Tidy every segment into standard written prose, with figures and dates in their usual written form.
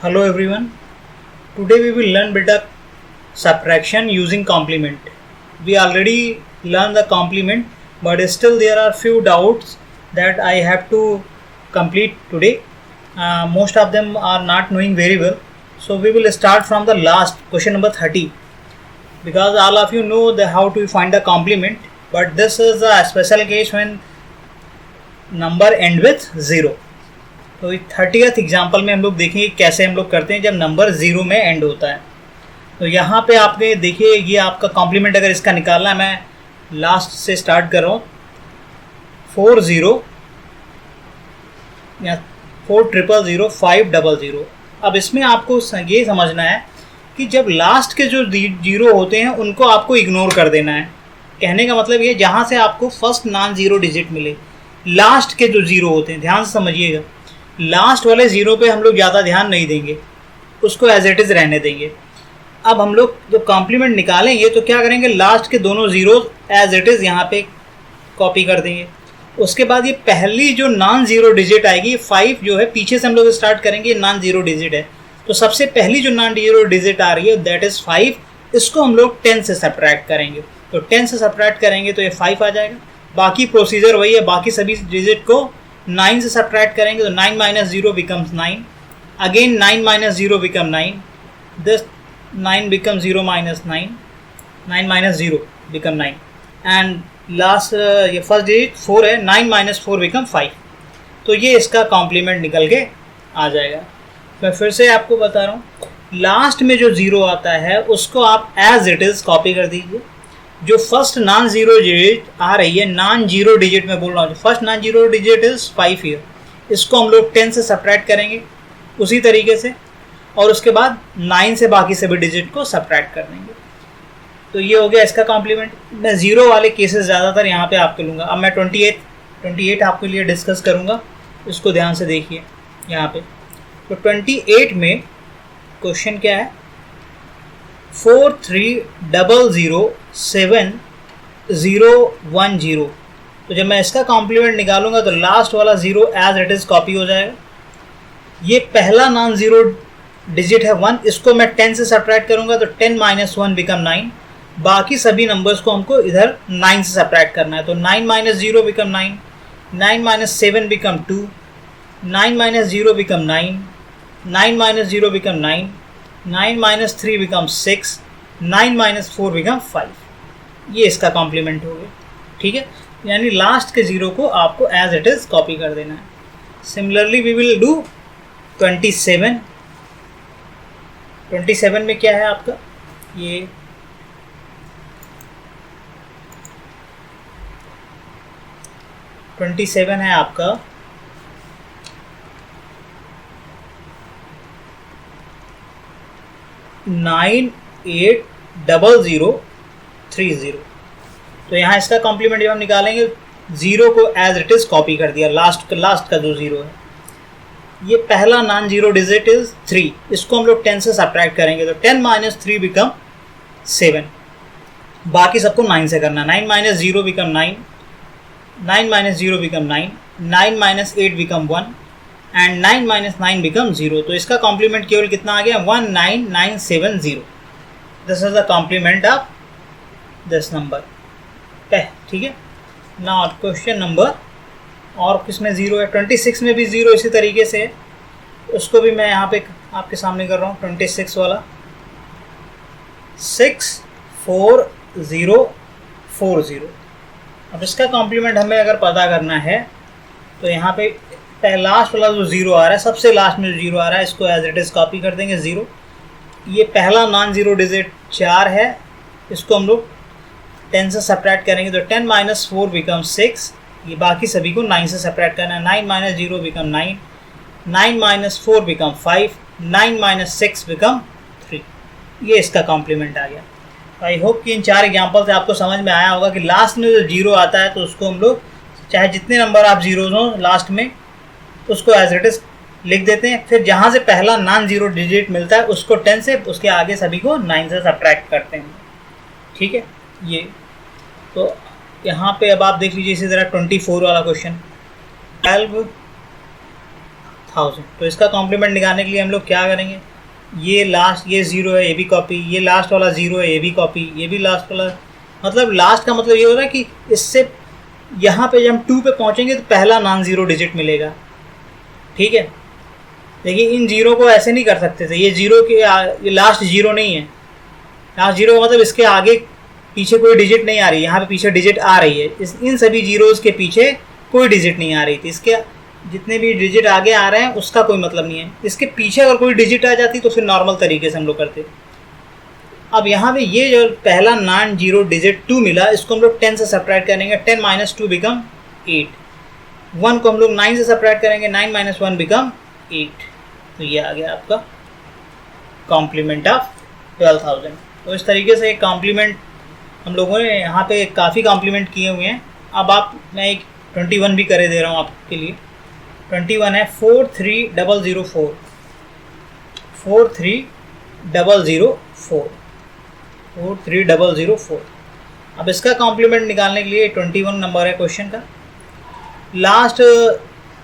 Hello everyone. Today we will learn bit of subtraction using complement. We already learned the complement, but still there are few doubts that I have to complete today. Most of them are not knowing very well. So we will start from the last question number 30, because all of you know how to find the complement, but this is a special case when number end with 0. तो 30th example में हम लोग देखेंगे कैसे हम लोग करते हैं जब नंबर 0 में एंड होता है। तो यहाँ पे आपने देखिए ये आपका कॉम्प्लीमेंट अगर इसका निकालना है, मैं लास्ट से स्टार्ट कर रहा हूँ 40 या 400500। अब इसमें आपको ये समझना है कि जब लास्ट के जो जीरो होते हैं उनको आपको इग्नोर कर देना है। कहने का मतलब ये जहाँ से आपको फर्स्ट नॉन जीरो डिजिट मिले, लास्ट के जो जीरो होते हैं, ध्यान से समझिएगा, लास्ट वाले जीरो पे हम लोग ज़्यादा ध्यान नहीं देंगे, उसको एज इट इज़ रहने देंगे। अब हम लोग जब कॉम्प्लीमेंट निकालेंगे तो क्या करेंगे, लास्ट के दोनों जीरो एज इट इज़ यहाँ पे कॉपी कर देंगे। उसके बाद ये पहली जो नॉन जीरो डिजिट आएगी 5 जो है, पीछे से हम लोग स्टार्ट करेंगे, नॉन जीरो डिजिट है, तो सबसे पहली जो नॉन जीरो डिजिट आ रही है दैट इज़ 5, इसको हम लोग 10 से सब्ट्रैक्ट करेंगे। तो 10 से सब्ट्रैक्ट करेंगे तो ये 5 आ जाएगा। बाकी प्रोसीजर वही है, बाकी सभी डिजिट को 9 से सब्ट्रैक्ट करेंगे तो 9 minus 0 becomes 9, again 9 minus 0 become 9, this 9 become 0 minus 9, 9 minus 0 become 9, and last ये फर्स्ट डिजिट 4 है, 9 माइनस 4 बिकम 5। तो ये इसका कॉम्प्लीमेंट निकल के आ जाएगा। मैं फिर से आपको बता रहा हूँ, लास्ट में जो ज़ीरो आता है उसको आप एज इट इज़ कॉपी कर दीजिए। जो फर्स्ट नॉन जीरो डिजिट आ रही है, नॉन जीरो डिजिट में बोल रहा हूँ, first non zero digit is 5 here, इसको हम लोग 10 से सब्ट्रैक्ट करेंगे उसी तरीके से, और उसके बाद 9 से बाकी सभी डिजिट को सब्ट्रैक्ट कर देंगे। तो ये हो गया इसका कॉम्प्लीमेंट। मैं ज़ीरो वाले केसेस ज़्यादातर यहाँ पे आपके लूँगा। अब मैं 28 आपके लिए डिस्कस करूँगा, इसको ध्यान से देखिए यहाँ पे। तो 28 में क्वेश्चन क्या है, 43007010। तो जब मैं इसका कॉम्प्लीमेंट निकालूंगा तो लास्ट वाला zero as it is copy हो जाएगा। ये पहला नॉन ज़ीरो डिजिट है 1, इसको मैं 10 से सब्ट्रैक्ट करूंगा तो 10 माइनस 1 बिकम 9। बाकी सभी नंबर्स को हमको इधर 9 से सब्ट्रैक्ट करना है। तो 9 minus 0 become 9, 9 minus 7 become 2, 9 minus 0 become 9, 9 minus 0 become 9, 9 minus 3 become 6, 9 minus 4 become 5। ये इसका कॉम्प्लीमेंट हो गया, ठीक है। यानी लास्ट के ज़ीरो को आपको एज इट इज़ कॉपी कर देना है। Similarly we will do 27। 27 में क्या है आपका, ये 27 है आपका 980030। तो यहाँ इसका कॉम्प्लीमेंट जब हम निकालेंगे, ज़ीरो को एज इट इज़ कॉपी कर दिया, लास्ट का जो ज़ीरो है। ये पहला नॉन जीरो डिजिट इज़ 3, इसको हम लोग 10 से सब्ट्रैक्ट करेंगे तो 10 माइनस 3 बिकम 7। बाकी सबको 9 से करना, 9 minus 0 become 9, 9 minus 0 become 9, 9 minus 8 become 1, and 9 minus 9 become 0। तो इसका कॉम्प्लीमेंट केवल कितना आ गया, 19970। This is the complement of this number, ठीक है। नाउ क्वेश्चन नंबर, और किसमें ज़ीरो है, 26 में भी ज़ीरो इसी तरीके से है, उसको भी मैं यहाँ पे आपके सामने कर रहा हूँ। 26 वाला 64040। अब इसका कॉम्प्लीमेंट हमें अगर पता करना है तो यहाँ पे लास्ट वाला जो ज़ीरो आ रहा है, सबसे लास्ट में जो ज़ीरो आ रहा है, इसको एज इट इज़ कॉपी कर देंगे 0। ये पहला नॉन ज़ीरो डिजिट 4 है, इसको हम लोग 10 से सब्ट्रैक्ट करेंगे तो 10 माइनस 4 बिकम 6। ये बाकी सभी को 9 से सब्ट्रैक्ट करना है। 9 minus 0 become 9, 9 minus 4 become 5, 9 minus 6 become 3। ये इसका कॉम्प्लीमेंट आ गया। आई होप कि इन 4 एग्जाम्पल से आपको समझ में आया होगा कि लास्ट में जो जीरो आता है तो उसको हम लोग, चाहे जितने नंबर आप जीरोज हों लास्ट में, उसको एज इट इज़ लिख देते हैं। फिर जहाँ से पहला नॉन जीरो डिजिट मिलता है उसको 10 से, उसके आगे सभी को 9 से सब्ट्रैक्ट करते हैं, ठीक है। ये तो यहाँ पे अब आप देख लीजिए इसी तरह 24 वाला क्वेश्चन, 1000। तो इसका कॉम्प्लीमेंट निकालने के लिए हम लोग क्या करेंगे, ये लास्ट ये 0 है, ये भी कॉपी, ये लास्ट वाला 0 है, ये भी कॉपी, ये भी लास्ट वाला, मतलब लास्ट का मतलब ये हो रहा है कि इससे यहाँ पे जब हम 2 पे पहुँचेंगे तो पहला नॉन ज़ीरो डिजिट मिलेगा। ठीक है, देखिए इन जीरो को ऐसे नहीं कर सकते थे, ये जीरो के ये लास्ट जीरो नहीं है, लास्ट जीरो का मतलब इसके आगे पीछे कोई डिजिट नहीं आ रही है, यहाँ पे पीछे डिजिट आ रही है, इन सभी जीरोज़ के पीछे कोई डिजिट नहीं आ रही थी, इसके जितने भी डिजिट आगे आ रहे हैं उसका कोई मतलब नहीं है, इसके पीछे अगर कोई डिजिट आ जाती तो फिर नॉर्मल तरीके से हम लोग करते। अब यहाँ पे ये जो पहला नॉन जीरो डिजिट 2 मिला, इसको हम लोग 10 से सब्ट्रैक्ट करेंगे, 10 - 2 बिकम 8। 1 को हम लोग 9 से सब्ट्रैक्ट करेंगे, 9 - 1 बिकम 8। तो ये आ गया आपका कॉम्प्लीमेंट ऑफ 12,000। तो इस तरीके से एक कॉम्प्लीमेंट हम लोगों ने यहाँ पे काफ़ी कॉम्प्लीमेंट किए हुए हैं। अब मैं एक 21 भी करे दे रहा हूँ आपके लिए। 21 है 43004, 43004, 43004। अब इसका कॉम्प्लीमेंट निकालने के लिए 21 नंबर है क्वेश्चन का, लास्ट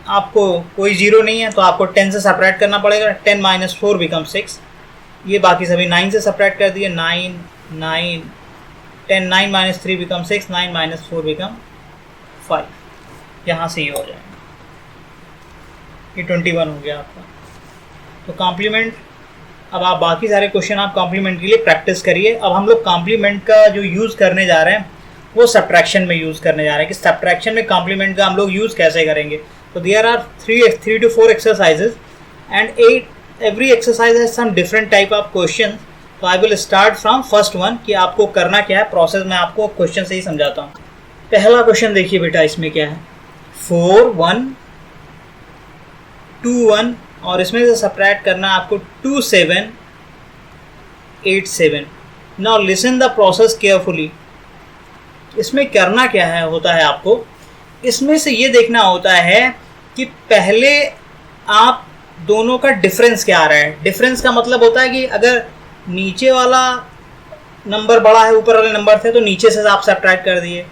आपको कोई जीरो नहीं है तो आपको 10 से सब्ट्रैक्ट करना पड़ेगा, 10 - 4 बिकम 6। ये बाकी सभी 9 से सब्ट्रैक्ट कर दिए, 9 9 10 9 - 3 बिकम 6, 9 - 4 बिकम 5। यहाँ से ये हो जाएगा, ये 21 हो गया आपका। तो कॉम्प्लीमेंट, अब आप बाकी सारे क्वेश्चन आप कॉम्प्लीमेंट के लिए प्रैक्टिस करिए। अब हम लोग कॉम्प्लीमेंट का जो यूज़ करने जा रहे हैं वो सब्ट्रैक्शन में यूज़ करने जा रहे हैं कि सब्ट्रैक्शन में कॉम्प्लीमेंट का हम लोग यूज़ कैसे करेंगे। तो there are 3 to 4 exercises and every exercise has some different type of questions. तो I will start from first one कि आपको करना क्या है, प्रोसेस में आपको क्वेश्चन से ही समझाता हूँ। पहला क्वेश्चन देखिए बेटा, इसमें क्या है 4 1 2 1 और इसमें से सब्ट्रैक्ट करना है आपको 2 7 8 7। Now listen the process carefully. इसमें करना क्या है होता है आपको, इसमें से ये देखना होता है कि पहले आप दोनों का डिफरेंस क्या आ रहा है। डिफरेंस का मतलब होता है कि अगर नीचे वाला नंबर बड़ा है ऊपर वाले नंबर से तो नीचे से आप सब्ट्रैक्ट कर दिए,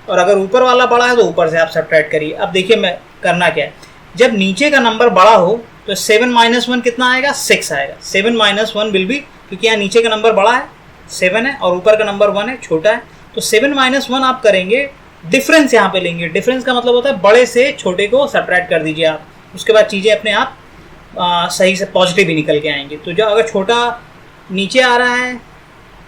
और अगर ऊपर वाला बड़ा है तो ऊपर से आप सब्ट्रैक्ट करिए। अब देखिए मैं करना क्या है, जब नीचे का नंबर बड़ा हो तो 7 - 1 कितना आएगा, 6 आएगा। 7 - 1 विल बी, क्योंकि यहाँ नीचे का नंबर बड़ा है 7 है और ऊपर का नंबर 1 है छोटा है, तो 7 - 1 आप करेंगे, डिफरेंस यहाँ पे लेंगे। डिफरेंस का मतलब होता है बड़े से छोटे को सब्ट्रैक्ट कर दीजिए आप, उसके बाद चीज़ें अपने आप सही से पॉजिटिव ही निकल के आएंगे। तो जो अगर छोटा नीचे आ रहा है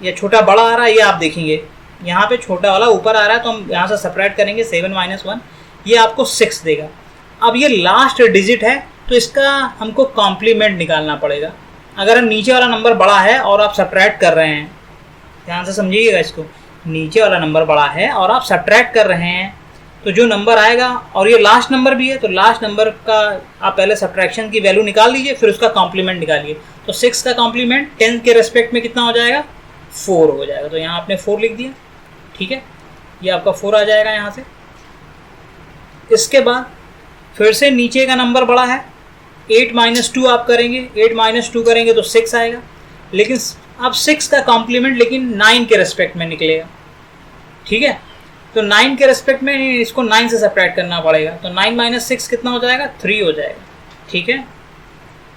या छोटा बड़ा आ रहा है, ये आप देखेंगे यहाँ पे छोटा वाला ऊपर आ रहा है तो हम यहाँ से सब्ट्रैक्ट करेंगे 7 - 1, ये आपको 6 देगा। अब ये लास्ट डिजिट है तो इसका हमको कॉम्प्लीमेंट निकालना पड़ेगा। अगर हम नीचे वाला नंबर बड़ा है और आप सब्ट्रैक्ट कर रहे हैं, ध्यान से समझिएगा इसको, नीचे वाला नंबर बड़ा है और आप सब्ट्रैक्ट कर रहे हैं तो जो नंबर आएगा, और ये लास्ट नंबर भी है तो लास्ट नंबर का आप पहले सब्ट्रैक्शन की वैल्यू निकाल लीजिए, फिर उसका कॉम्प्लीमेंट निकालिए। तो 6 का कॉम्प्लीमेंट 10 के रेस्पेक्ट में कितना हो जाएगा, 4 हो जाएगा। तो यहाँ आपने 4 लिख दिया, ठीक है, ये आपका 4 आ जाएगा यहाँ से। इसके बाद फिर से नीचे का नंबर बड़ा है, 8 - 2 आप करेंगे, 8 - 2 करेंगे तो 6 आएगा, लेकिन अब 6 का कॉम्प्लीमेंट लेकिन 9 के रेस्पेक्ट में निकलेगा, ठीक है। तो 9 के रेस्पेक्ट में इसको 9 से सब्ट्रैक्ट करना पड़ेगा, तो 9 - 6 कितना हो जाएगा, 3 हो जाएगा, ठीक है।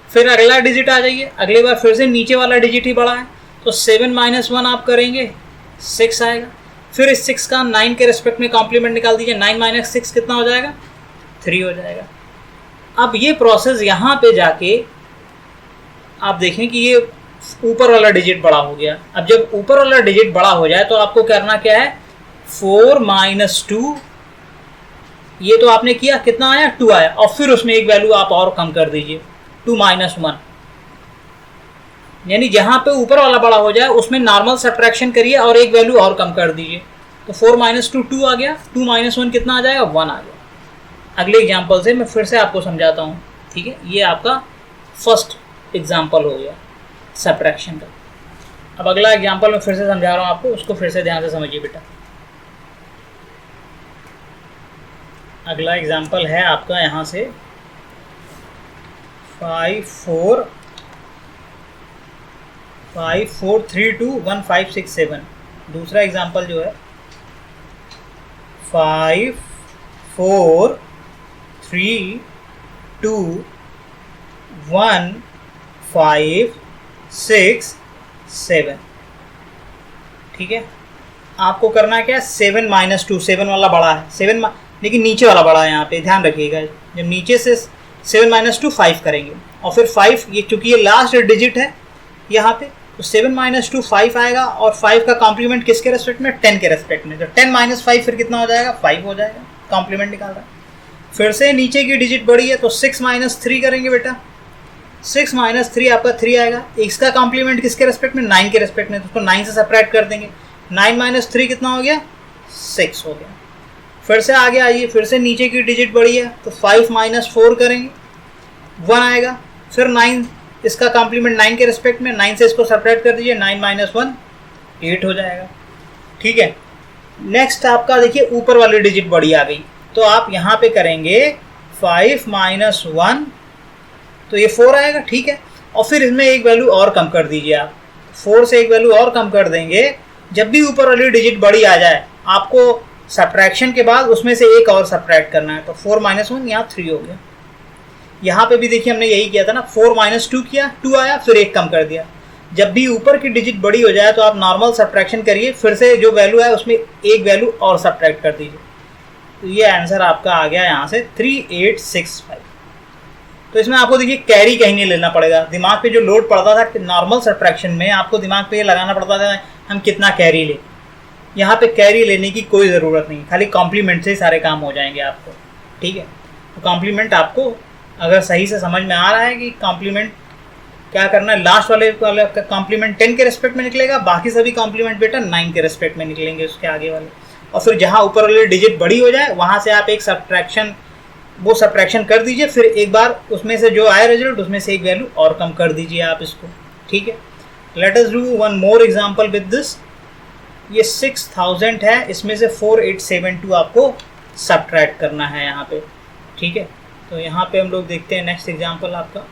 फिर अगला डिजिट आ जाइए, अगले बार फिर से नीचे वाला डिजिट ही बड़ा है तो 7 - 1 आप करेंगे, 6 आएगा। फिर इस 6 का 9 के रेस्पेक्ट में कॉम्प्लीमेंट निकाल दीजिए, 9 - 6 कितना हो जाएगा, 3 हो जाएगा। अब ये प्रोसेस यहाँ पे जाके आप देखें कि ये ऊपर वाला डिजिट बड़ा हो गया। अब जब ऊपर वाला डिजिट बड़ा हो जाए तो आपको करना क्या है, 4 - 2, ये तो आपने किया, कितना आया, 2 आया, और फिर उसमें एक वैल्यू आप और कम कर दीजिए, 2 - 1, यानी जहाँ पे ऊपर वाला बड़ा हो जाए उसमें नॉर्मल सब्ट्रैक्शन करिए और एक वैल्यू और कम कर दीजिए। तो 4 - 2 2 आ गया, 2 - 1 कितना आ जाएगा, 1 आ गया। अगले एग्जाम्पल से मैं फिर से आपको समझाता हूँ, ठीक है। ये आपका फर्स्ट एग्जाम्पल हो गया सब्ट्रैक्शन का। अब अगला एग्जाम्पल मैं फिर से समझा रहा हूँ आपको, उसको फिर से ध्यान से समझिए बेटा। अगला एग्जाम्पल है आपका यहाँ से 5 4 3 2 1 5 6 7। दूसरा एग्जाम्पल जो है 5 4 3 2 1 5 6 7। ठीक है, आपको करना है क्या, 7 माइनस 2, 7 वाला बड़ा है, 7 लेकिन नीचे वाला बड़ा है, यहाँ पे ध्यान रखिएगा। जब नीचे से 7 माइनस 2 5 करेंगे और फिर 5, ये चूंकि ये लास्ट डिजिट है यहाँ पे, तो 7 माइनस 2 5 आएगा और 5 का कॉम्प्लीमेंट किसके रेस्पेक्ट में, 10 के रेस्पेक्ट में। तो 10 माइनस 5 फिर कितना हो जाएगा, 5 हो जाएगा, कॉम्प्लीमेंट निकाल रहा है। फिर से नीचे की डिजिट बड़ी है तो 6 माइनस 3 करेंगे बेटा, 6 माइनस 3 आपका 3 आएगा। इसका कॉम्प्लीमेंट किसके रेस्पेक्ट में, 9 के रेस्पेक्ट में, तो उसको 9 से सेपरेट कर देंगे। 9 माइनस 3 कितना हो गया, 6 हो गया। फिर से आगे आइए, फिर से नीचे की डिजिट बड़ी है तो 5 माइनस 4 करेंगे, 1 आएगा। फिर 9, इसका कॉम्प्लीमेंट 9 के रेस्पेक्ट में, 9 से इसको सेपरेट कर दीजिए, 9 माइनस 1 8 हो जाएगा। ठीक है, नेक्स्ट आपका देखिए ऊपर वाली डिजिट बड़ी आ गई, तो आप यहाँ पे करेंगे 5 माइनस 1, तो ये 4 आएगा। ठीक है, और फिर इसमें एक वैल्यू और कम कर दीजिए आप, 4 से एक वैल्यू और कम कर देंगे। जब भी ऊपर वाली डिजिट बड़ी आ जाए आपको सब्ट्रैक्शन के बाद उसमें से एक और सब्ट्रैक्ट करना है, तो 4 माइनस 1 यहाँ 3 हो गया। यहाँ पे भी देखिए हमने यही किया था ना, 4 माइनस 2 किया, 2 आया, फिर एक कम कर दिया। जब भी ऊपर की डिजिट बड़ी हो जाए तो आप नॉर्मल सब्ट्रैक्शन करिए, फिर से जो वैल्यू है उसमें एक वैल्यू और सब्ट्रैक्ट कर दीजिए। तो ये आंसर आपका आ गया यहाँ से 3865। तो इसमें आपको देखिए कैरी कहीं नहीं लेना पड़ेगा, दिमाग पे जो लोड पड़ता था नॉर्मल सब्ट्रैक्शन में, आपको दिमाग पे ये लगाना पड़ता था हम कितना कैरी ले। यहाँ पे कैरी लेने की कोई ज़रूरत नहीं, खाली कॉम्प्लीमेंट से ही सारे काम हो जाएंगे आपको। ठीक है, तो कॉम्प्लीमेंट आपको अगर सही से समझ में आ रहा है कि कॉम्प्लीमेंट क्या करना है, लास्ट वाले का कॉम्प्लीमेंट 10 के रेस्पेक्ट में निकलेगा, बाकी सभी कॉम्प्लीमेंट बेटा 9 के रेस्पेक्ट में निकलेंगे उसके आगे वाले। और फिर जहाँ ऊपर वाली डिजिट बड़ी हो जाए वहाँ से आप एक सब्ट्रैक्शन कर दीजिए, फिर एक बार उसमें से जो आए रिजल्ट उसमें से एक वैल्यू और कम कर दीजिए आप इसको। ठीक है, late us do one more example with this. ये 6000 है, इसमें से 4872 आपको सब्ट्रैक्ट करना है यहाँ पे। ठीक है, तो यहाँ पे हम लोग देखते हैं नेक्स्ट एग्जांपल आपका।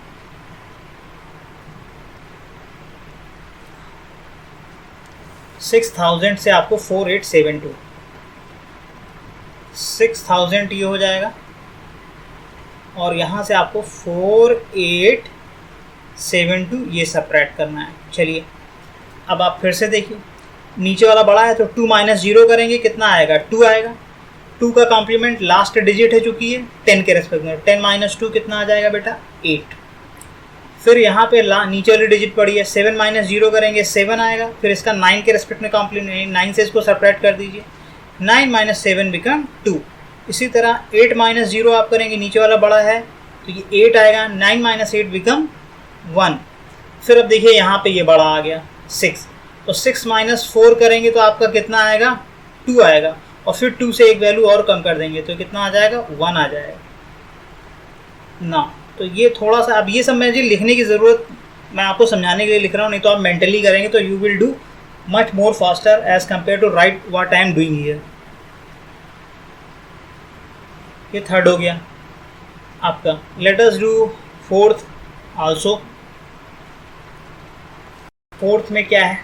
$6,000 से आपको 4872, 6000 ये हो जाएगा और यहाँ से आपको 4872 ये सब्ट्रैक्ट करना है। चलिए अब आप फिर से देखिए, नीचे वाला बड़ा है तो 2 माइनस 0 करेंगे, कितना आएगा, 2 आएगा। 2 का कॉम्प्लीमेंट लास्ट डिजिट है चूंकि ये 10 के रेस्पेक्ट में, 10 माइनस 2 कितना आ जाएगा बेटा, 8। फिर यहाँ पे नीचे वाली डिजिट पड़ी है, 7 माइनस 0 करेंगे, 7 आएगा। फिर इसका 9 के रेस्पेक्ट में कॉम्प्लीमेंट, 9 से इसको सेपरेट कर दीजिए, 9 माइनस 7 बिकम 2। इसी तरह 8 माइनस 0 आप करेंगे, नीचे वाला बड़ा है तो ये 8 आएगा, 9 माइनस 8 बिकम 1। फिर अब देखिए यहाँ पे ये बड़ा आ गया 6, तो 6 माइनस 4 करेंगे तो आपका कितना आएगा, 2 आएगा। और फिर 2 से एक वैल्यू और कम कर देंगे तो कितना आ जाएगा, 1 आ जाएगा ना। तो ये थोड़ा सा, अब ये सब मुझे लिखने की ज़रूरत, मैं आपको समझाने के लिए लिख रहा हूँ, नहीं तो आप मेंटली करेंगे तो you will do much more faster as compare to right what I am doing here. ये थर्ड हो गया आपका। Let us do fourth also. Fourth में क्या है,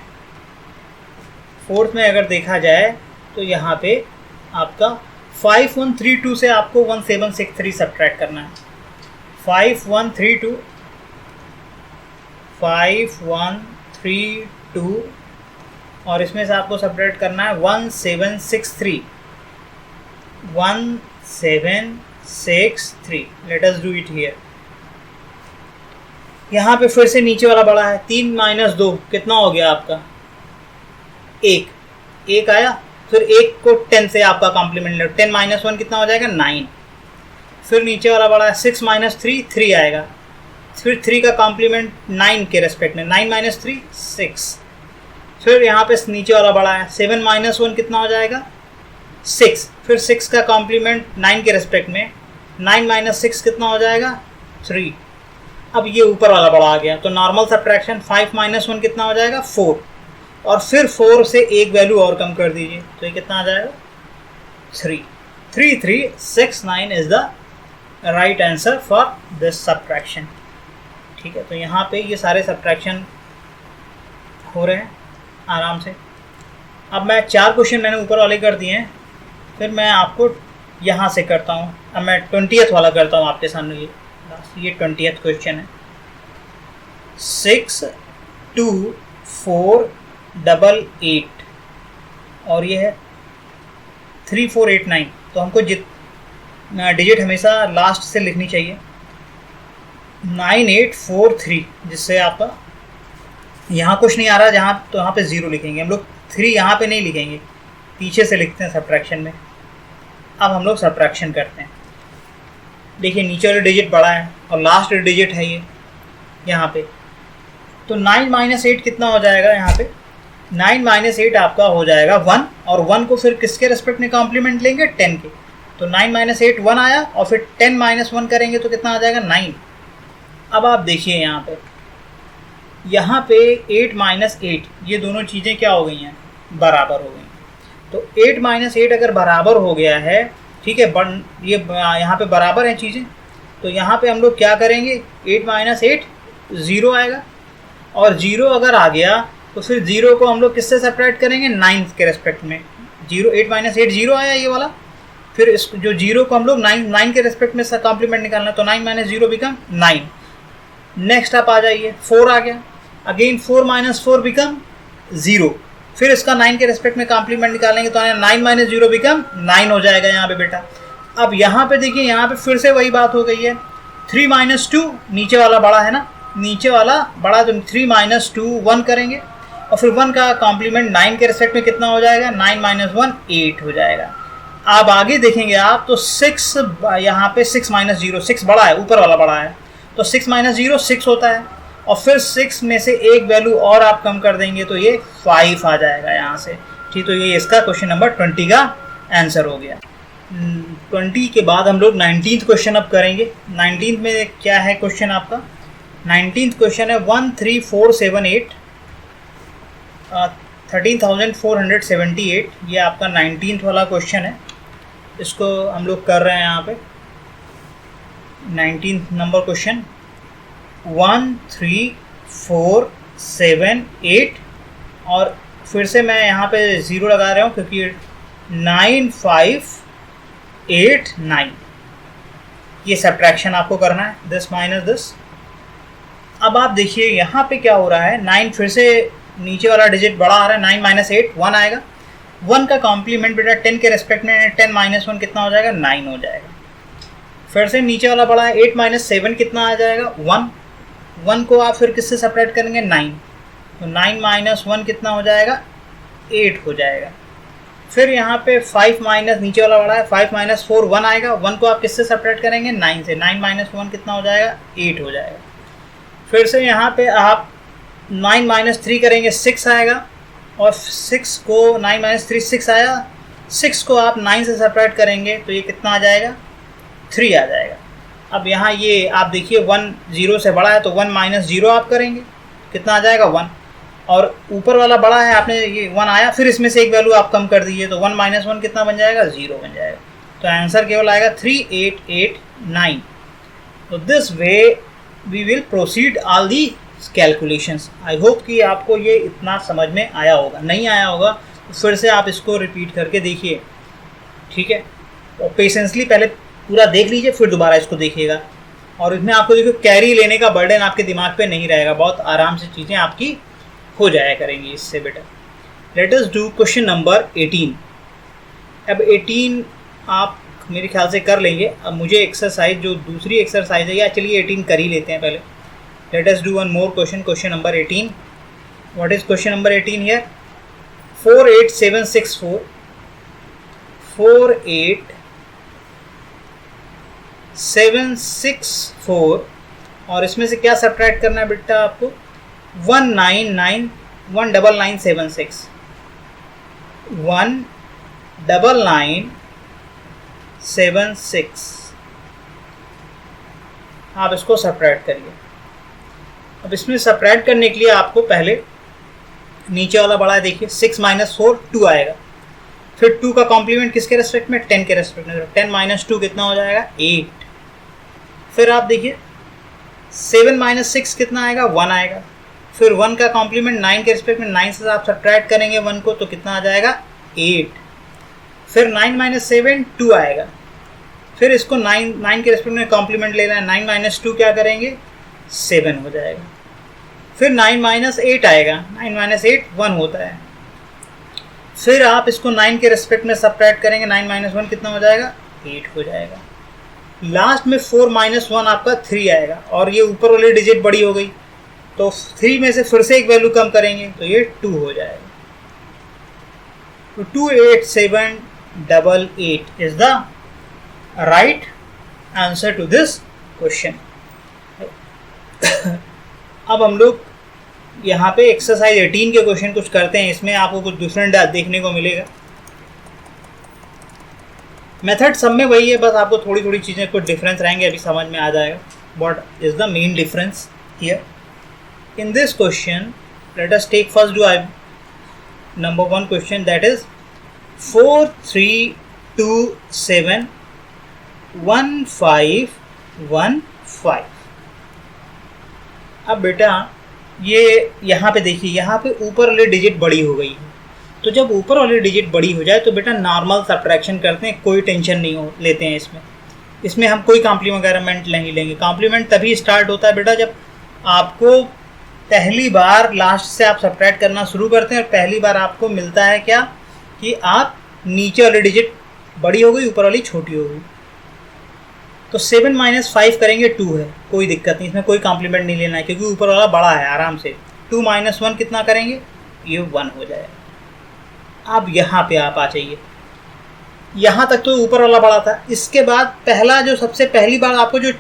फोर्थ में अगर देखा जाए तो यहाँ पे आपका 5132 से आपको 1763 सब्ट्रैक्ट करना है। 5132 और इसमें से आपको सब्ट्रैक्ट करना है 1763। Late us do it here. यहाँ पे फिर से नीचे वाला बड़ा है, 3 माइनस 2 कितना हो गया आपका, 1 आया। फिर 1 को 10 से आपका कॉम्प्लीमेंट ले, 10 माइनस 1 कितना हो जाएगा, 9। फिर नीचे वाला बड़ा है 6 माइनस 3 आएगा। फिर 3 का कॉम्प्लीमेंट 9 के रेस्पेक्ट में, 9 माइनस 3 6। फिर यहाँ पे नीचे वाला बड़ा है 7 माइनस 1 कितना हो जाएगा, 6। फिर 6 का कॉम्प्लीमेंट 9 के रेस्पेक्ट में, 9 माइनस 6 कितना हो जाएगा, 3। अब ये ऊपर वाला बड़ा आ गया तो नॉर्मल सब्ट्रैक्शन, 5 माइनस 1 कितना हो जाएगा, 4। और फिर 4 से एक वैल्यू और कम कर दीजिए तो ये कितना आ जाएगा, 3। 3369 is the right answer for this subtraction. ठीक है, तो यहाँ पे ये सारे सब्ट्रैक्शन हो रहे हैं आराम से। अब मैं 4 क्वेश्चन मैंने ऊपर वाले कर दिए हैं, फिर मैं आपको यहाँ से करता हूँ। अब मैं 20th वाला करता हूँ आपके सामने। ये 20th क्वेश्चन है। 62488 और ये है 3489। तो हमको डिजिट हमेशा लास्ट से लिखनी चाहिए 9843, जिससे आपका यहाँ कुछ नहीं आ रहा जहाँ, तो यहाँ पे 0 लिखेंगे हम लोग। 3 यहाँ पे नहीं लिखेंगे, पीछे से लिखते हैं सब्ट्रैक्शन में। अब हम लोग सब्ट्रैक्शन करते हैं। देखिए नीचे वाला डिजिट बड़ा है और लास्ट डिजिट है ये यहाँ पे, तो 9 - 8 कितना हो जाएगा यहाँ पे? 9 - 8 आपका हो जाएगा 1, और 1 को फिर किसके रेस्पेक्ट में कॉम्प्लीमेंट लेंगे? 10 के। तो 9 - 8 1 आया, और फिर 10 - 1 करेंगे तो कितना आ जाएगा? 9। अब आप देखिए यहाँ पे 8 - 8 ये दोनों चीज़ें क्या हो गई हैं? बराबर हो गई। तो 8 - 8 अगर बराबर हो गया है, ठीक है, ये यहाँ पे बराबर हैं चीज़ें, तो यहाँ पे हम लोग क्या करेंगे? 8 - 8 0 आएगा, और 0 अगर आ गया तो फिर 0 को हम लोग किससे सेपरेट करेंगे? 9 के रेस्पेक्ट में। 8 - 8 0 आया ये वाला, फिर इस जो 0 को हम लोग 9 के रेस्पेक्ट में कॉम्प्लीमेंट निकालना, तो 9 - 0 बिकम 9। नेक्स्ट आप आ जाइए, 4 आ गया, अगेन 4 - 4 बिकम 0, फिर इसका 9 के रेस्पेक्ट में कॉम्प्लीमेंट निकालेंगे तो 9 - 0 बिकम 9 हो जाएगा यहाँ पे बेटा। अब यहाँ पे देखिए, यहाँ पे फिर से वही बात हो गई है। 3 - 2 नीचे वाला बड़ा है ना, नीचे वाला बड़ा, तो 3 - 2 1 करेंगे, और फिर 1 का कॉम्प्लीमेंट 9 के रेस्पेक्ट में कितना हो जाएगा? 9 - 1 8 हो जाएगा। अब आगे देखेंगे आप तो 6, यहाँ पे 6 - 0, 6 बड़ा है, ऊपर वाला बड़ा है, तो 6 - 0 6 होता है, और फिर 6 में से एक वैल्यू और आप कम कर देंगे तो ये 5 आ जाएगा यहाँ से। ठीक, तो ये इसका क्वेश्चन नंबर 20 का आंसर हो गया। 20 के बाद हम लोग 19th क्वेश्चन अब करेंगे। 19th में क्या है क्वेश्चन आपका? 19th क्वेश्चन है 13478 13,478, ये आपका 19th वाला क्वेश्चन है। इसको हम लोग कर रहे हैं यहाँ पे 19th नंबर क्वेश्चन 13478, और फिर से मैं यहाँ पे 0 लगा रहा हूँ क्योंकि 9589 ये सब्ट्रैक्शन आपको करना है, दिस माइनस दिस। अब आप देखिए यहाँ पे क्या हो रहा है, 9 फिर से नीचे वाला डिजिट बड़ा आ रहा है, 9 - 8 1 आएगा, 1 का कॉम्प्लीमेंट बेटा 10 के रेस्पेक्ट में 10 - 1 कितना हो जाएगा? 9 हो जाएगा। फिर से नीचे वाला बड़ा है, 8 - 7 कितना आ जाएगा? 1, 1 को आप फिर किससे सेपरेट करेंगे? 9, तो 9 - 1 कितना हो जाएगा? 8 हो जाएगा। फिर यहाँ पे 5 माइनस, नीचे वाला बड़ा है, 5 - 4 1 आएगा, 1 को आप किससे सेपरेट करेंगे? 9 से, 9 - 1 कितना हो जाएगा? 8 हो जाएगा। फिर से यहाँ पे आप 9 - 3 करेंगे, 6 आएगा, और 6 को 9 - 3 6 आया, 6 को आप 9 से सेपरेट करेंगे तो ये कितना आ जाएगा? 3 आ जाएगा। अब यहाँ ये आप देखिए 1 0 से बड़ा है, तो 1 - 0 आप करेंगे, कितना आ जाएगा? 1, और ऊपर वाला बड़ा है, आपने ये 1 आया, फिर इसमें से एक वैल्यू आप कम कर दीजिए, तो 1 - 1 कितना बन जाएगा? 0 बन जाएगा। तो आंसर केवल आएगा 3889। तो this way we will proceed all the calculations. I hope कि आपको ये इतना समझ में आया होगा। नहीं आया होगा तो फिर से आप इसको रिपीट करके देखिए, ठीक है, और पेशेंसली पहले पूरा देख लीजिए, फिर दोबारा इसको देखिएगा, और इसमें आपको देखो कैरी लेने का बर्डन आपके दिमाग पे नहीं रहेगा, बहुत आराम से चीज़ें आपकी हो जाया करेंगी इससे बेटा। Late us do question number 18। अब 18 आप मेरे ख्याल से कर लेंगे। अब मुझे एक्सरसाइज, जो दूसरी एक्सरसाइज है, या चलिए 18 कर ही लेते हैं पहले। Late us do one more question, question number 18। What is question number 18 here? 48764 48764, और इसमें से क्या सब्ट्रैक्ट करना है बेटा आपको? 19976 19976 आप इसको सब्ट्रैक्ट करिए। अब इसमें सब्ट्रैक्ट करने के लिए आपको पहले नीचे वाला बड़ा है, देखिए 6 - 4 2 आएगा, फिर 2 का कॉम्प्लीमेंट किसके रेस्पेक्ट में? 10 के रेस्पेक्ट में, 10 - 2 कितना हो जाएगा? 8। फिर आप देखिए 7 - 6 कितना आएगा? 1 आएगा, फिर 1 का कॉम्प्लीमेंट 9 के रिस्पेक्ट में, 9 से आप सब्ट्रैक्ट करेंगे 1 को, तो कितना आ जाएगा? 8। फिर 9 - 7 2 आएगा, फिर इसको 9 के रिस्पेक्ट में कॉम्प्लीमेंट लेना है, 9 - 2 क्या करेंगे? 7 हो जाएगा। फिर 9 माइनस 8 आएगा, 9 माइनस 8 1 होता है। फिर आप इसको 9 के रेस्पेक्ट में सब्ट्रैक्ट करेंगे, 9 माइनस 1 कितना हो जाएगा, 8 हो जाएगा। लास्ट में 4 माइनस 1 आपका 3 आएगा, और ये ऊपर वाली डिजिट बड़ी हो गई तो 3 में से फिर से एक वैल्यू कम करेंगे तो ये 2 हो जाएगा। तो 28788 is the right answer to this question. अब हम लोग यहाँ पे एक्सरसाइज 18 के क्वेश्चन कुछ करते हैं, इसमें आपको कुछ डिफरेंट देखने को मिलेगा। मेथड सब में वही है, बस आपको थोड़ी थोड़ी चीज़ें कुछ डिफरेंस रहेंगे, अभी समझ में आ जाएगा what is the main difference here. In this question let us take first do I number 1 question, that is 43271515। अब बेटा ये यहाँ पे देखिए, यहाँ पे ऊपर वाली डिजिट बड़ी हो गई है, तो जब ऊपर वाली डिजिट बड़ी हो जाए तो बेटा नॉर्मल सब्ट्रैक्शन करते हैं, कोई टेंशन नहीं हो लेते हैं इसमें हम कोई कॉम्प्लीमेंट वगैरह नहीं लेंगे। कॉम्प्लीमेंट तभी स्टार्ट होता है बेटा जब आपको पहली बार लास्ट से आप सब्ट्रैक्ट करना शुरू करते हैं और पहली बार आपको मिलता है क्या कि आप नीचे वाली डिजिट बड़ी हो गई, ऊपर वाली छोटी हो गई। तो 7 माइनस 5 करेंगे 2 है, कोई दिक्कत नहीं, इसमें कोई कॉम्प्लीमेंट नहीं लेना है क्योंकि ऊपर वाला बड़ा है, आराम से 2 माइनस 1 कितना करेंगे, ये 1 हो जाएगा। अब यहाँ पे आप आ जाइए, यहाँ तक तो ऊपर वाला बड़ा था, इसके बाद पहला जो सबसे पहली बार आपको जो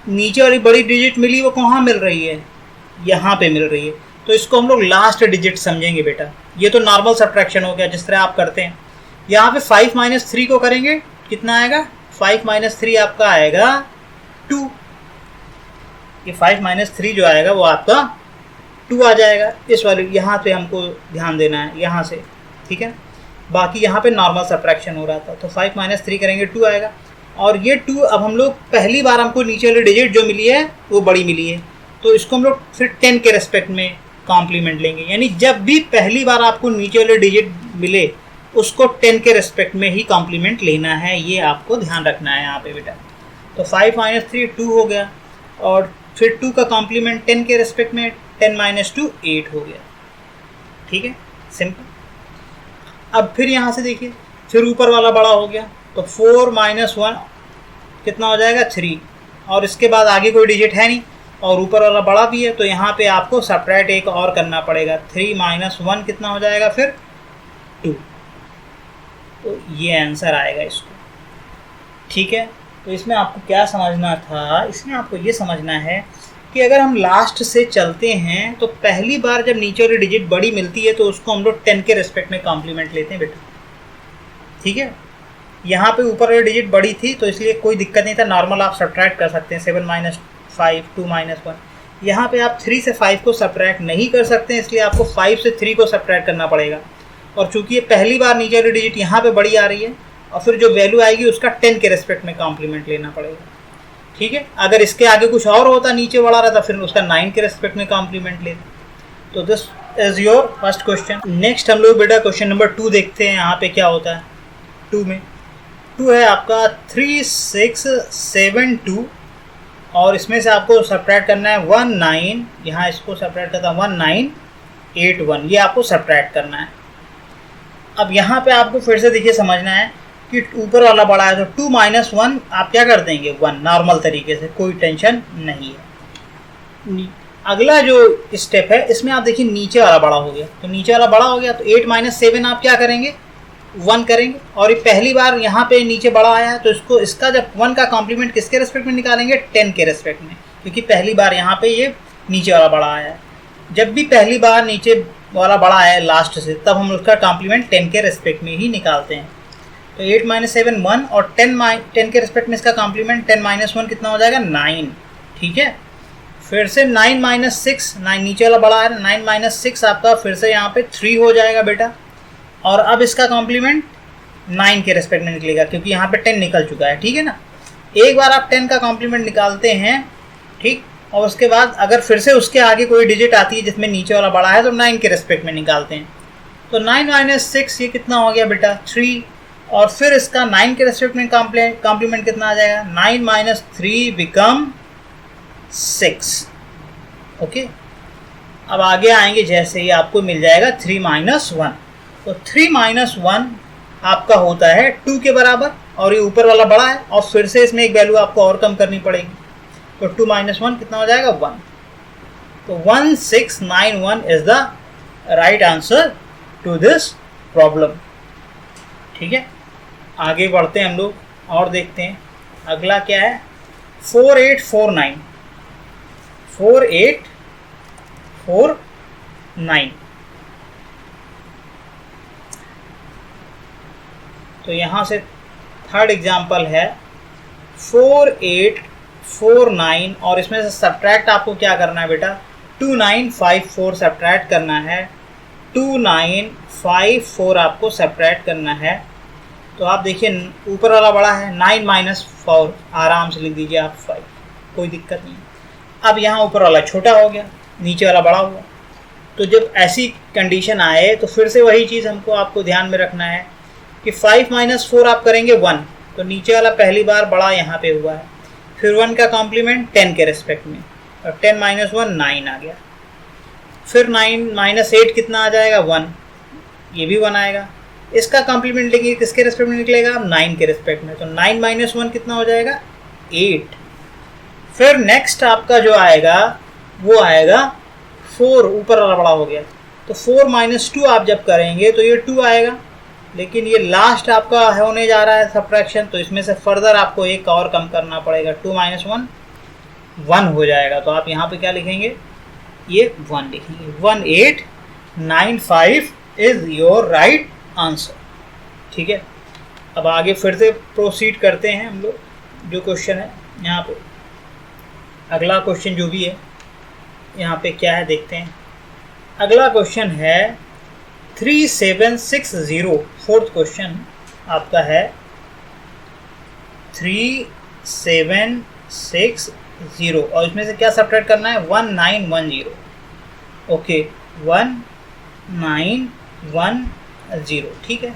नीचे वाली बड़ी डिजिट मिली वो कहाँ मिल रही है, यहाँ पे मिल रही है, तो इसको हम लोग लास्ट डिजिट समझेंगे बेटा। ये तो नॉर्मल सब्ट्रैक्शन हो गया जिस तरह आप करते हैं। यहाँ पे 5 माइनस 3 को करेंगे, कितना आएगा, 5 माइनस 3 आपका आएगा 2। ये 5 माइनस 3 जो आएगा वो आपका 2 आ जाएगा। इस वाले यहाँ पे हमको ध्यान देना है, यहाँ से, ठीक है। बाकी यहाँ पे नॉर्मल सब्ट्रैक्शन हो रहा था, तो 5 माइनस 3 करेंगे 2 आएगा। और ये 2 अब हम लोग पहली बार हमको नीचे वाली डिजिट जो मिली है वो बड़ी मिली है, तो इसको हम लोग फिर 10 के रेस्पेक्ट में कॉम्प्लीमेंट लेंगे। यानी जब भी पहली बार आपको नीचे वाली डिजिट मिले उसको 10 के रेस्पेक्ट में ही कॉम्प्लीमेंट लेना है, ये आपको ध्यान रखना है यहाँ पे बेटा। तो 5 माइनस 3 2 हो गया, और फिर 2 का कॉम्प्लीमेंट 10 के रेस्पेक्ट में, 10 माइनस 2 8 हो गया, ठीक है, सिंपल। अब फिर यहाँ से देखिए, फिर ऊपर वाला बड़ा हो गया, तो 4 माइनस 1 कितना हो जाएगा, 3, और इसके बाद आगे कोई डिजिट है नहीं और ऊपर वाला बड़ा भी है, तो यहाँ पे आपको सब्ट्रैक्ट एक और करना पड़ेगा। 3 माइनस 1 कितना हो जाएगा, फिर 2। तो ये आंसर आएगा इसको, ठीक है। तो इसमें आपको क्या समझना था, इसमें आपको ये समझना है कि अगर हम लास्ट से चलते हैं तो पहली बार जब नीचे वाली डिजिट बड़ी मिलती है तो उसको हम लोग 10 के रेस्पेक्ट में कॉम्प्लीमेंट लेते हैं बेटा, ठीक है। यहाँ पे ऊपर वाली डिजिट बड़ी थी तो इसलिए कोई दिक्कत नहीं था, नॉर्मल आप सब्ट्रैक्ट कर सकते हैं, 7 माइनस 5 2 माइनस 1। यहाँ पे आप 3 से 5 को सब्ट्रैक्ट नहीं कर सकते, इसलिए आपको 5 से 3 को सब्ट्रैक्ट करना पड़ेगा। और चूंकि ये पहली बार नीचे वाली डिजिट यहाँ पे बड़ी आ रही है, और फिर जो वैल्यू आएगी उसका 10 के रेस्पेक्ट में कॉम्प्लीमेंट लेना पड़ेगा, ठीक है। अगर इसके आगे कुछ और होता, नीचे बड़ा रहता, फिर उसका 9 के रेस्पेक्ट में कॉम्प्लीमेंट लेते। तो this is your first question. Next हम लोग बेटा क्वेश्चन नंबर 2 देखते हैं, यहाँ पे क्या होता है। 2 में 2 है आपका 3672, और इसमें से आपको सब्ट्रैक्ट करना है 19, यहाँ इसको सब्ट्रैक्ट करता है 1981, ये आपको सब्ट्रैक्ट करना है। अब यहाँ पे आपको फिर से देखिए समझना है कि ऊपर वाला बड़ा है, तो 2 माइनस 1 आप क्या कर देंगे, 1, नॉर्मल तरीके से, कोई टेंशन नहीं है। अगला जो स्टेप है इसमें आप देखिए नीचे वाला बड़ा हो गया, तो नीचे वाला बड़ा हो गया तो 8 माइनस 7 आप क्या करेंगे, 1 करेंगे। और ये पहली बार यहाँ पे नीचे बड़ा आया है तो इसको, इसका जब 1 का कॉम्प्लीमेंट किसके रेस्पेक्ट में निकालेंगे, 10 के रेस्पेक्ट में, क्योंकि पहली बार यहाँ पे ये नीचे वाला बड़ा आया है। जब भी पहली बार नीचे वाला बड़ा आया है लास्ट से, तब हम उसका कॉम्प्लीमेंट 10 के रेस्पेक्ट में ही निकालते हैं। तो 8 माइनस 7 1, और 10 के रेस्पेक्ट में इसका कॉम्प्लीमेंट 10 माइनस 1 कितना हो जाएगा, 9, ठीक है। फिर से 9 माइनस 6, 9 नीचे वाला बड़ा है, 9 माइनस 6 आपका फिर से यहाँ पे 3 हो जाएगा बेटा। और अब इसका कॉम्प्लीमेंट 9 के रेस्पेक्ट में निकलेगा, क्योंकि यहाँ पे 10 निकल चुका है, ठीक है ना। एक बार आप 10 का कॉम्प्लीमेंट निकालते हैं, ठीक, और उसके बाद अगर फिर से उसके आगे कोई डिजिट आती है जिसमें नीचे वाला बड़ा है तो 9 के रेस्पेक्ट में निकालते हैं। तो 9 माइनस 6 ये कितना हो गया बेटा, 3, और फिर इसका 9 के रेस्पेक्ट में कॉम्प्लीमेंट कितना आ जाएगा, 9 माइनस 3 बिकम 6, ओके। अब आगे आएंगे जैसे ही आपको मिल जाएगा 3 माइनस 1। तो 3 माइनस 1 आपका होता है 2 के बराबर और ये ऊपर वाला बड़ा है और फिर से इसमें एक वैल्यू आपको और कम करनी पड़ेगी। तो 2 माइनस 1 कितना हो जाएगा 1। तो 1691 is the right answer to this problem. ठीक है, आगे बढ़ते हैं हम लोग और देखते हैं अगला क्या है। 4849 4849। तो यहाँ से थर्ड एग्जाम्पल है 4849 और इसमें से सब्ट्रैक्ट आपको क्या करना है बेटा, 2954 सब्ट्रैक्ट करना है। 2954 आपको सब्ट्रैक्ट करना है। तो आप देखिए ऊपर वाला बड़ा है, 9 माइनस 4 आराम से लिख दीजिए आप 5, कोई दिक्कत नहीं। अब यहाँ ऊपर वाला छोटा हो गया, नीचे वाला बड़ा हुआ। तो जब ऐसी कंडीशन आए तो फिर से वही चीज़ हमको आपको ध्यान में रखना है कि 5 माइनस 4 आप करेंगे 1, तो नीचे वाला पहली बार बड़ा यहाँ पे हुआ है, फिर 1 का कॉम्प्लीमेंट 10 के रिस्पेक्ट में, और 10 माइनस 1 9 आ गया। फिर 9 माइनस 8 कितना आ जाएगा 1, ये भी 1 आएगा। इसका कॉम्प्लीमेंट लेंगे किसके रिस्पेक्ट में निकलेगा, 9 के रिस्पेक्ट में। तो 9 माइनस 1 कितना हो जाएगा 8। फिर नेक्स्ट आपका जो आएगा वो आएगा 4, ऊपर वाला बड़ा हो गया। तो 4 माइनस 2 आप जब करेंगे तो ये 2 आएगा, लेकिन ये लास्ट आपका होने जा रहा है सब्ट्रैक्शन, तो इसमें से फर्दर आपको एक और कम करना पड़ेगा। 2 माइनस 1 1 हो जाएगा। तो आप यहाँ पे क्या लिखेंगे, ये 1 लिखेंगे। 1895 इज योर राइट आंसर। ठीक है, अब आगे फिर से प्रोसीड करते हैं हम लोग। जो क्वेश्चन है यहाँ पे, अगला क्वेश्चन जो भी है यहाँ पे क्या है देखते हैं। अगला क्वेश्चन है 3760। फोर्थ क्वेश्चन आपका है 3760 और इसमें से क्या सब्ट्रैक्ट करना है, 1910। ओके, 1910। ठीक है,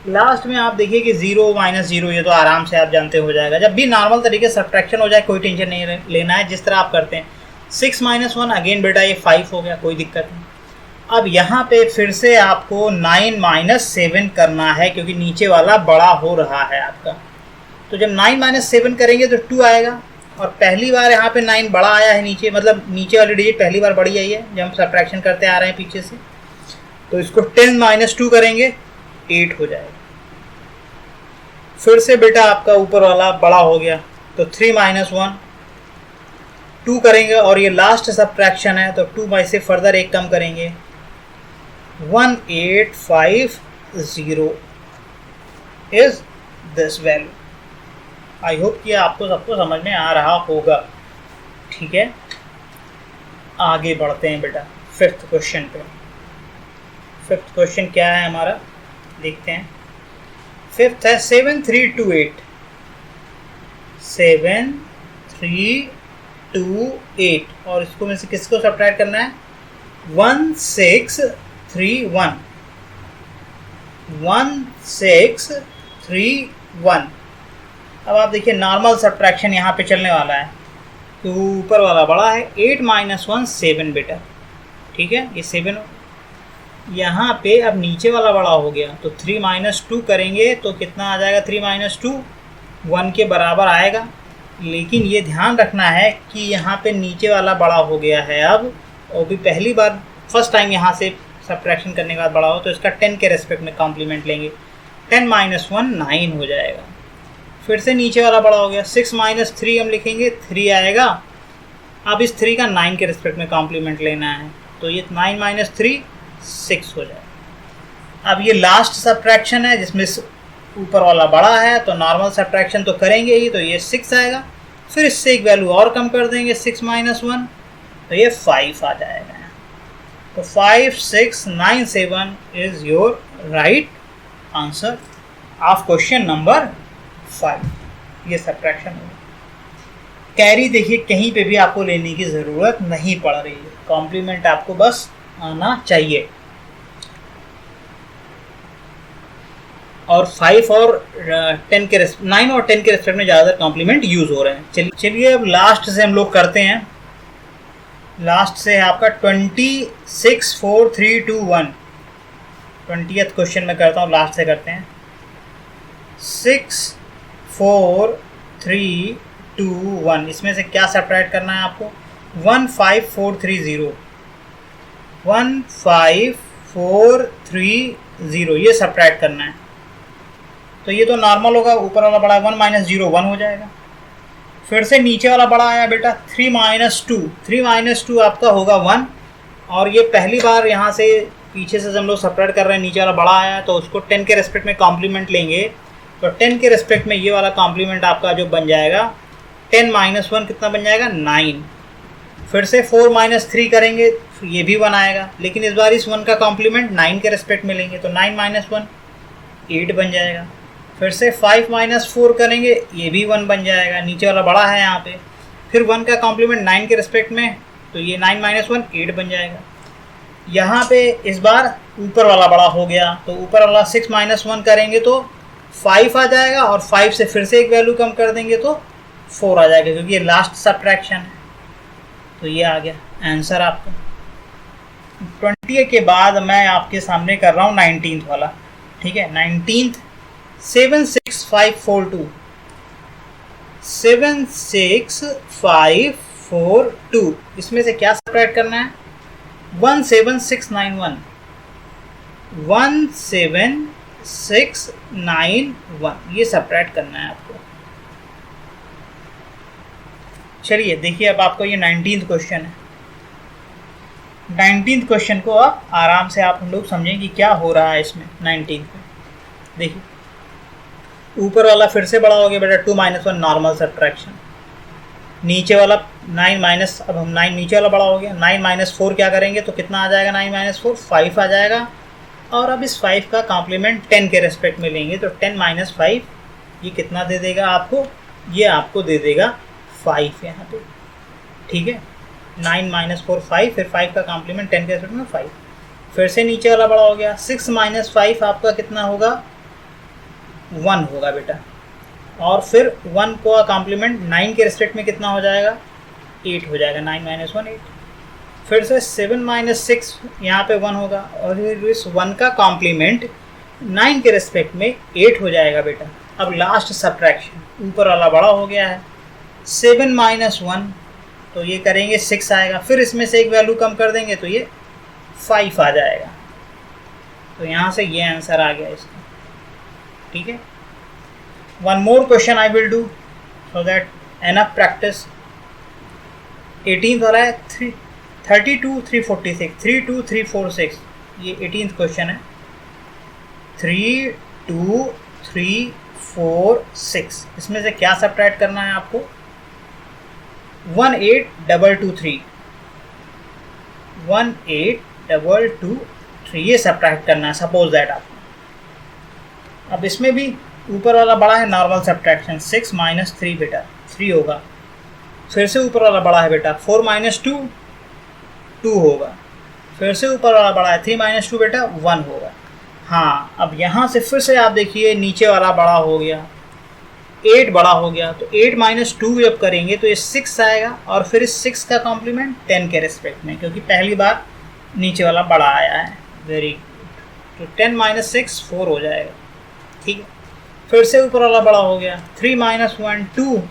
लास्ट में आप देखिए कि 0 माइनस 0, ये तो आराम से आप जानते हो जाएगा। जब भी नॉर्मल तरीके से सब्ट्रैक्शन हो जाए कोई टेंशन नहीं लेना है, जिस तरह आप करते हैं। 6 माइनस 1 अगेन बेटा ये 5 हो गया, कोई दिक्कत नहीं। अब यहाँ पे फिर से आपको 9 माइनस 7 करना है क्योंकि नीचे वाला बड़ा हो रहा है आपका। तो जब 9 माइनस 7 करेंगे तो 2 आएगा, और पहली बार यहाँ पे 9 बड़ा आया है नीचे, मतलब नीचे वाली डिजिट पहली बार बड़ी आई है जब हम सब्ट्रैक्शन करते आ रहे हैं पीछे से। तो इसको 10 माइनस 2 करेंगे 8 हो जाएगा। फिर से बेटा आपका ऊपर वाला बड़ा हो गया, तो 3 माइनस 1 2 करेंगे, और ये लास्ट सब्ट्रैक्शन है तो 2 में से फर्दर एक कम करेंगे। 1850 is this value. I hope कि आपको सबको समझ में आ रहा होगा। ठीक है, आगे बढ़ते हैं बेटा फिफ्थ क्वेश्चन पे। फिफ्थ क्वेश्चन क्या है हमारा, देखते हैं। फिफ्थ है 7328। 7328 और इसको में से किसको सब्ट्रैक्ट करना है, 1631। 1631। अब आप देखिए नॉर्मल सब्ट्रैक्शन यहाँ पे चलने वाला है, तो ऊपर वाला बड़ा है। 8 माइनस 1 7 बेटा। ठीक है, ये 7 यहाँ पे अब नीचे वाला बड़ा हो गया, तो 3 माइनस 2 करेंगे तो कितना आ जाएगा, 3 माइनस 2 1 के बराबर आएगा। लेकिन ये ध्यान रखना है कि यहाँ पे नीचे वाला बड़ा हो गया है अब, और भी पहली बार फर्स्ट टाइम यहाँ से सब्ट्रैक्शन करने के बाद बड़ा हो, तो इसका 10 के रेस्पेक्ट में कॉम्प्लीमेंट लेंगे। 10 माइनस 1 9 हो जाएगा। फिर से नीचे वाला बड़ा हो गया, 6 माइनस 3 हम लिखेंगे 3 आएगा। अब इस 3 का 9 के रिस्पेक्ट में कॉम्प्लीमेंट लेना है, तो ये 9 माइनस 3 6 हो जाएगा। अब ये लास्ट सब्ट्रैक्शन है जिसमें ऊपर वाला बड़ा है, तो नॉर्मल सब्ट्रैक्शन तो करेंगे ही, तो ये 6 आएगा। फिर इससे एक वैल्यू और कम कर देंगे 6 माइनस 1, तो ये 5 आ जाएगा। तो 5697 is your right answer of question number 5। ये सब्ट्रैक्शन होगा। कैरी देखिए कहीं पे भी आपको लेने की ज़रूरत नहीं पड़ रही है, कॉम्प्लीमेंट आपको बस आना चाहिए। और 5 और 10 के 9 और 10 के रेस्पेक्ट में ज़्यादातर कॉम्प्लीमेंट यूज़ हो रहे हैं। चलिए अब लास्ट से हम लोग करते हैं लास्ट से है आपका 26 4 3 2 1। 20th क्वेश्चन में करता हूँ, लास्ट से करते हैं। 6 4 3 2 1, इसमें से क्या सब्ट्रैक्ट करना है आपको? 1 5 4 3 0, 1 5 4 3 0, ये सब्ट्रैक्ट करना है। तो ये तो नॉर्मल होगा, ऊपर वाला बड़ा 1 माइनस 0 1 हो जाएगा। फिर से नीचे वाला बड़ा आया बेटा 3 माइनस 2, 3 माइनस 2 आपका होगा 1। और ये पहली बार यहाँ से पीछे से हम लोग सब्ट्रैक्ट कर रहे हैं, नीचे वाला बड़ा आया तो उसको 10 के रेस्पेक्ट में कॉम्प्लीमेंट लेंगे। तो 10 के रेस्पेक्ट में ये वाला कॉम्प्लीमेंट आपका जो बन जाएगा 10 माइनस 1 कितना बन जाएगा? 9। फिर से 4 माइनस 3 करेंगे, ये भी 1 आएगा, लेकिन इस बार इस 1 का कॉम्प्लीमेंट 9 के रेस्पेक्ट में लेंगे, तो 9 माइनस 1 8 बन जाएगा। फिर से 5 माइनस 4 करेंगे, ये भी 1 बन जाएगा, नीचे वाला बड़ा है यहाँ पे। फिर 1 का कॉम्प्लीमेंट 9 के रेस्पेक्ट में, तो ये 9 माइनस 1 8 बन जाएगा। यहाँ पे इस बार ऊपर वाला बड़ा हो गया, तो ऊपर वाला 6 माइनस 1 करेंगे तो 5 आ जाएगा, और 5 से फिर से एक वैल्यू कम कर देंगे तो 4 आ जाएगा, क्योंकि ये लास्ट सब्ट्रैक्शन है। तो ये आ गया आंसर आपका। 20 के बाद मैं आपके सामने कर रहा हूँ 19th वाला, ठीक है। 19th 7 6 5 4 2, 7 6 5 4 2, इसमें से क्या सब्ट्रैक्ट करना है? 1 7 6 9 1, 1 7 6 9 1, ये सब्ट्रैक्ट करना है आपको। चलिए देखिए, अब आपको ये 19th क्वेश्चन है। 19th क्वेश्चन को आप आराम से आप हम लोग समझें कि क्या हो रहा है इसमें। 19th में देखिए, ऊपर वाला फिर से बड़ा हो गया बेटा 2 माइनस 1, नॉर्मल सब्ट्रैक्शन। नीचे वाला 9 माइनस, अब हम 9 नीचे वाला बड़ा हो गया, 9 माइनस 4 क्या करेंगे तो कितना आ जाएगा? 9 माइनस 4 5 आ जाएगा। और अब इस 5 का कॉम्प्लीमेंट 10 के रेस्पेक्ट में लेंगे, तो 10 माइनस 5 ये कितना दे देगा आपको? ये आपको दे देगा 5 यहाँ पे, ठीक है। 9 माइनस 4 5, फिर 5 का कॉम्प्लीमेंट 10 के रेस्पेक्ट में 5। फिर से नीचे वाला बड़ा हो गया, 6 माइनस 5 आपका कितना होगा? 1 होगा बेटा। और फिर 1 को कॉम्प्लीमेंट 9 के रेस्पेक्ट में कितना हो जाएगा? 8 हो जाएगा, 9 माइनस 1 8। फिर से 7 माइनस 6 यहाँ पे 1 होगा, और फिर इस 1 का कॉम्प्लीमेंट 9 के रेस्पेक्ट में 8 हो जाएगा बेटा। अब लास्ट सब्ट्रैक्शन, ऊपर वाला बड़ा हो गया है, 7 माइनस 1, तो ये करेंगे 6 आएगा। फिर इसमें से एक वैल्यू कम कर देंगे तो ये 5 आ जाएगा। तो यहाँ से ये आंसर आ गया इसका, ठीक है। One more question I will do so that enough practice. 18th वाला है 32 346, 32 346, ये 18th क्वेश्चन है। 3 2 3 4 6, इसमें से क्या सब्ट्रैक्ट करना है आपको? 1 8 2 2 3, 1 8 2 2 3, ये सब्ट्रैक्ट करना है। सपोज दैट आपको, अब इसमें भी ऊपर वाला बड़ा है, नॉर्मल सब्ट्रैक्शन, 6 माइनस 3 बेटा 3 होगा। फिर से ऊपर वाला बड़ा है बेटा 4 माइनस 2 2 होगा। फिर से ऊपर वाला बड़ा है 3 माइनस 2 बेटा 1 होगा। हाँ, अब यहाँ से फिर से आप देखिए, नीचे वाला बड़ा हो गया, 8 बड़ा हो गया, तो 8 माइनस 2 जब करेंगे तो ये 6 आएगा, और फिर इस 6 का कॉम्प्लीमेंट 10 के रेस्पेक्ट में, क्योंकि पहली बार नीचे वाला बड़ा आया है। वेरी गुड, तो 10 माइनस 6 4 हो जाएगा, ठीक है। फिर से ऊपर वाला बड़ा हो गया, 3 माइनस 1 2,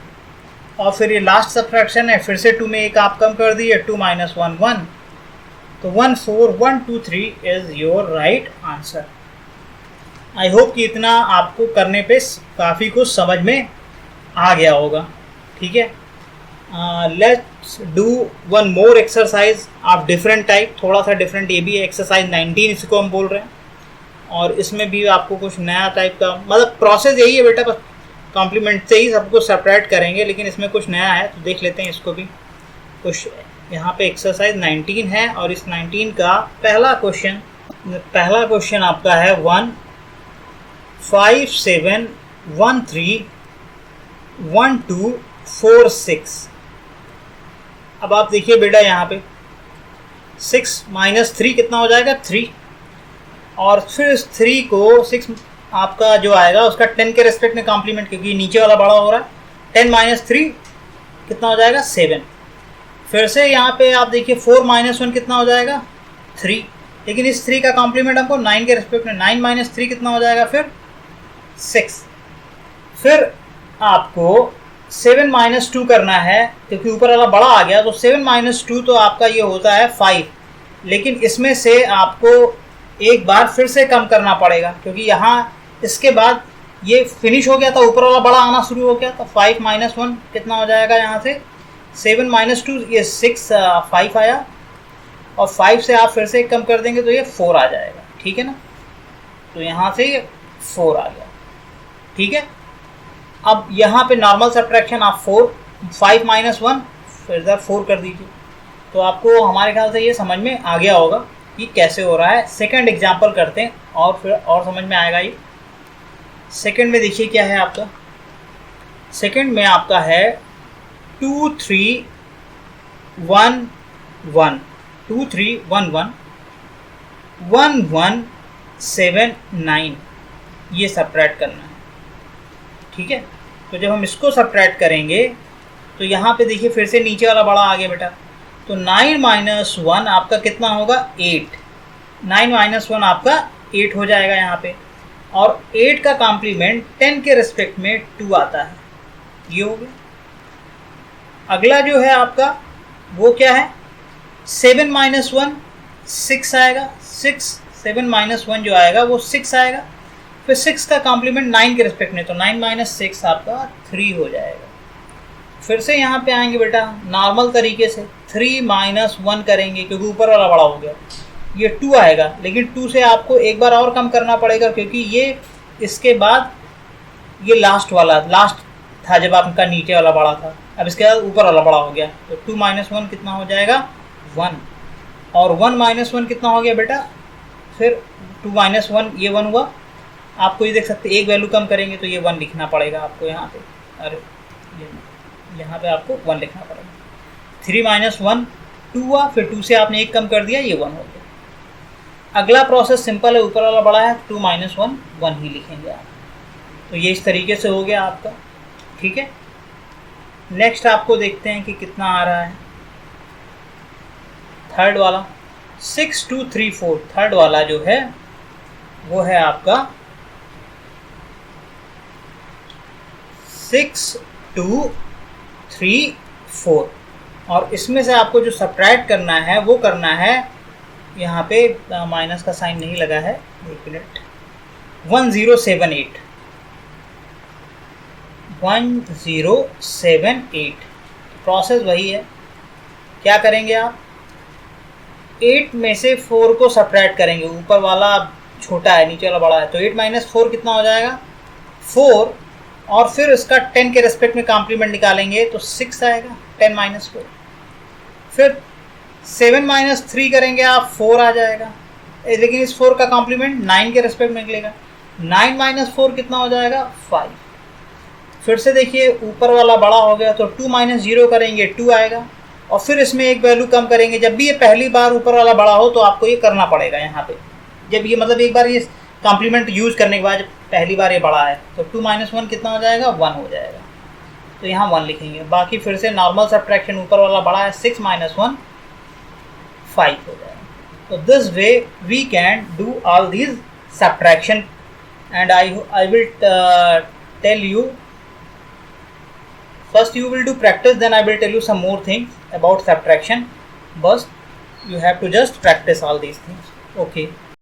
और फिर ये लास्ट सब्ट्रैक्शन है, फिर से 2 में एक आप कम कर दिए, 2 माइनस 1 1, तो 1 4 1 2 3 is your right answer. I hope कि इतना आपको करने पे काफ़ी कुछ समझ में आ गया होगा, ठीक है। Let's do one more exercise of different type, थोड़ा सा डिफरेंट ये भी है। एक्सरसाइज 19 इसको हम बोल रहे हैं, और इसमें भी आपको कुछ नया टाइप का, मतलब प्रोसेस यही है बेटा, बस कॉम्प्लीमेंट से ही सबको सेपरेट करेंगे, लेकिन इसमें कुछ नया है, तो देख लेते हैं इसको भी। कुछ यहाँ पे एक्सरसाइज 19 है, और इस 19 का पहला क्वेश्चन आपका है 1 5 7 1 3 1 2 4 6। अब आप देखिए बेटा, यहाँ पे 6 माइनस 3 कितना हो जाएगा? 3, और फिर इस 3 को 6 आपका जो आएगा उसका 10 के रेस्पेक्ट में कॉम्प्लीमेंट, क्योंकि नीचे वाला बड़ा हो रहा है। 10 माइनस 3 कितना हो जाएगा? 7। फिर से यहाँ पे आप देखिए 4 माइनस 1 कितना हो जाएगा 3, लेकिन इस 3 का कॉम्प्लीमेंट हमको 9 के रिस्पेक्ट में 9 माइनस 3 कितना हो जाएगा फिर 6। फिर आपको 7 माइनस 2 करना है, क्योंकि ऊपर वाला बड़ा आ गया तो 7 माइनस 2 तो आपका ये होता है 5, लेकिन इसमें से आपको एक बार फिर से कम करना पड़ेगा, क्योंकि यहाँ इसके बाद ये फिनिश हो गया था, ऊपर वाला बड़ा आना शुरू हो गया। तो 5 माइनस 1 कितना हो जाएगा यहाँ से 7 माइनस 2, ये 6 5 आया, और 5 से आप फिर से कम कर देंगे तो ये 4 आ जाएगा, ठीक है ना। तो यहाँ से ये 4 आ गया, ठीक है। अब यहाँ पे नॉर्मल सब्ट्रैक्शन आप 5 माइनस 1 फिर इधर 4 कर दीजिए, तो आपको हमारे ख्याल से ये समझ में आ गया होगा कि कैसे हो रहा है। सेकंड एग्जांपल करते हैं और फिर और समझ में आएगा। ये सेकंड में देखिए क्या है आपका, सेकंड में आपका है 2 3 1 1 2 3 1 1 1 1 7 9, ये सब्ट्रैक्ट करना है, ठीक है। तो जब हम इसको सब्ट्रैक्ट करेंगे तो यहाँ पे देखिए फिर से नीचे वाला बड़ा आ गया बेटा, तो 9 माइनस 1 आपका कितना होगा 8, 9 माइनस 1 आपका 8 हो जाएगा यहाँ पे, और 8 का कॉम्प्लीमेंट 10 के रिस्पेक्ट में 2 आता है, ये हो गया। अगला जो है आपका वो क्या है 7 माइनस 1 6 आएगा, 7 माइनस 1 जो आएगा वो 6 आएगा, फिर 6 का कॉम्प्लीमेंट 9 के रिस्पेक्ट में, तो 9 माइनस 6 आपका 3 हो जाएगा। फिर से यहाँ पे आएंगे बेटा नॉर्मल तरीके से 3 माइनस 1 करेंगे, क्योंकि ऊपर वाला बड़ा हो गया, ये 2 आएगा, लेकिन 2 से आपको एक बार और कम करना पड़ेगा, क्योंकि ये इसके बाद ये लास्ट था जब आपका नीचे वाला बड़ा था, अब इसके बाद ऊपर वाला बड़ा हो गया, तो 2 माइनस 1 कितना हो जाएगा 1, और 1 माइनस 1 कितना हो गया बेटा, फिर 2 माइनस 1 ये 1 हुआ। आपको ये देख सकते एक वैल्यू कम करेंगे तो ये 1 लिखना पड़ेगा आपको यहाँ पे, अरे यहाँ पे आपको 1 लिखना पड़ेगा। 3 माइनस 1 2 हुआ, फिर 2 से आपने एक कम कर दिया, ये 1 हो गया। अगला प्रोसेस सिंपल है, ऊपर वाला बड़ा है 2 माइनस 1 1 ही लिखेंगे आप। तो ये इस तरीके से हो गया आपका, ठीक है। नेक्स्ट आपको देखते हैं कि कितना आ रहा है थर्ड वाला 6 2 3 4, थर्ड वाला जो है वो है आपका 6 2 3 4, और इसमें से आपको जो सब्ट्रैक्ट करना है वो करना है, यहाँ पे माइनस का साइन नहीं लगा है, एक मिनट, 1078 1078। प्रोसेस वही है, क्या करेंगे आप 8 में से 4 को सब्ट्रैक्ट करेंगे, ऊपर वाला छोटा है नीचे वाला बड़ा है, तो 8 माइनस 4 कितना हो जाएगा 4, और फिर इसका 10 के रेस्पेक्ट में कॉम्प्लीमेंट निकालेंगे तो 6 आएगा 10 माइनस 4, फिर 7 माइनस 3 करेंगे आप 4 आ जाएगा, लेकिन इस 4 का कॉम्प्लीमेंट 9 के रेस्पेक्ट में निकलेगा, 9 माइनस 4 कितना हो जाएगा 5। फिर से देखिए ऊपर वाला बड़ा हो गया तो 2 माइनस 0 करेंगे 2 आएगा, और फिर इसमें एक वैल्यू कम करेंगे। जब भी ये पहली बार ऊपर वाला बड़ा हो तो आपको ये करना पड़ेगा यहाँ पे, जब ये मतलब एक बार ये कॉम्प्लीमेंट यूज़ करने के बाद पहली बार ये बड़ा है तो 2 माइनस 1 कितना हो जाएगा 1 हो जाएगा, तो यहाँ 1 लिखेंगे। बाकी फिर से नॉर्मल सब्ट्रैक्शन, ऊपर वाला बड़ा है 6 माइनस 1 5 हो जाएगा। तो this way we can do all these subtraction, and I will tell you, first you will do practice, then I will tell you some more things about subtraction, but you have to just practice all these things, okay।